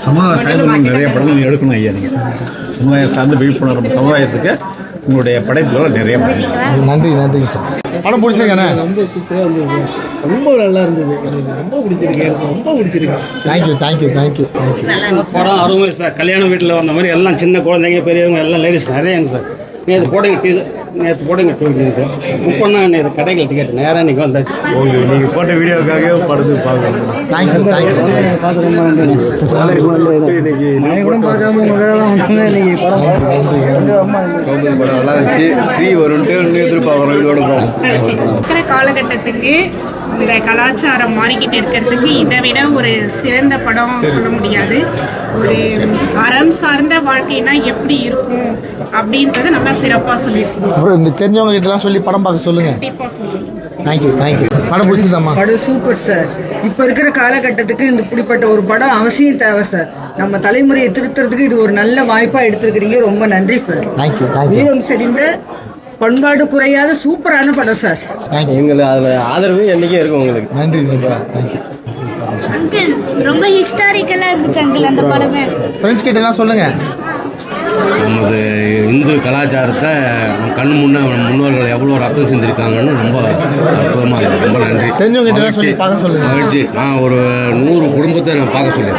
சமுதாய சார்ந்து நிறைய படங்கள் எடுக்கணும் ஐயா. நீங்கள் சமுதாயம் சார்ந்து விழிப்புணர்வு சமுதாயத்துக்கு உங்களுடைய படைப்புகள் நிறைய நன்றிங்க சார். படம் பிடிச்சிருக்கானே? ரொம்ப சூப்பராக இருந்தது, ரொம்ப நல்லா இருந்தது, ரொம்ப பிடிச்சிருக்கு, எனக்கு ரொம்ப பிடிச்சிருக்கு. தேங்க்யூ. படம் அருமை சார். கல்யாண வீட்டில் வந்த மாதிரி எல்லாம் சின்ன குழந்தைங்க பெரியவங்க எல்லாம் லேடிஸ் நிறையாங்க சார். நேற்று போடுங்க டூருக்கு புக் பண்ணால் நேற்று கடைகள் டிக்கெட் நேராக இன்றைக்கி வந்தாச்சு. நீங்கள் போட்ட வீடியோக்காகவே படத்துக்கு பார்க்கலாம். பார்த்து ரொம்ப நன்றி. கூட பார்க்காம இன்னைக்கு படம் படம் நல்லா இருந்துச்சு. 3 வரும்ட்டு எதிர்பார்க்குறோம். இதோட இருக்கிற காலகட்டத்துக்கு இந்த கலாச்சாரம் மாறிக்கிட்டு இருக்கிறதுக்கு இதை விட ஒரு சிறந்த படம் சொல்ல முடியாது. ஒரு அறம் சார்ந்த வாழ்க்கைனா எப்படி இருக்கும் அப்படின்றத நல்லா சிறப்பாக சொல்லியிருக்கோம். தெரிஞ்சவங்க கிட்டலாம் சொல்லி படம் பார்க்க சொல்லுங்க. கண்டிப்பாக சொல்லுவோம். தேங்க்யூ. படம் பிடிச்சதாம்மா? படம் சூப்பர் சார். இப்போ இருக்கிற காலகட்டத்துக்கு இந்த இப்படிப்பட்ட ஒரு படம் அவசியம் தேவை சார். நம்ம தலைமுறையை திருத்துறதுக்கு இது ஒரு நல்ல வாய்ப்பாக எடுத்துருக்கிறீங்க. ரொம்ப நன்றி சார். தேங்க்யூ. வீரம் செறிந்த பண்பாடு குறையாத சூப்பரான படம் சார். எங்களுக்கு அதில் ஆதரவு என்றைக்கும் இருக்கும் உங்களுக்கு. நன்றி. Thank you uncle. ரொம்ப ஹிஸ்டாரிக்கலாக இருந்துச்சு அங்கிள் அந்த படமே. ஃப்ரெண்ட்ஸ் கிட்ட எல்லாம் சொல்லுங்க. நமது இந்து கலாச்சாரத்தை கண் முன்னே முன்னோர்கள் எவ்வளோ ரத்தம் செஞ்சுருக்காங்கன்னு ரொம்ப அற்புதமாக இருக்குது. ரொம்ப நன்றி. தெரிஞ்சவங்க கிட்ட சொல்லி பார்க்க சொல்லுங்க. மகிழ்ச்சி. நான் ஒரு 100 குடும்பத்தை நான் பார்க்க சொல்லியிருக்கேன்.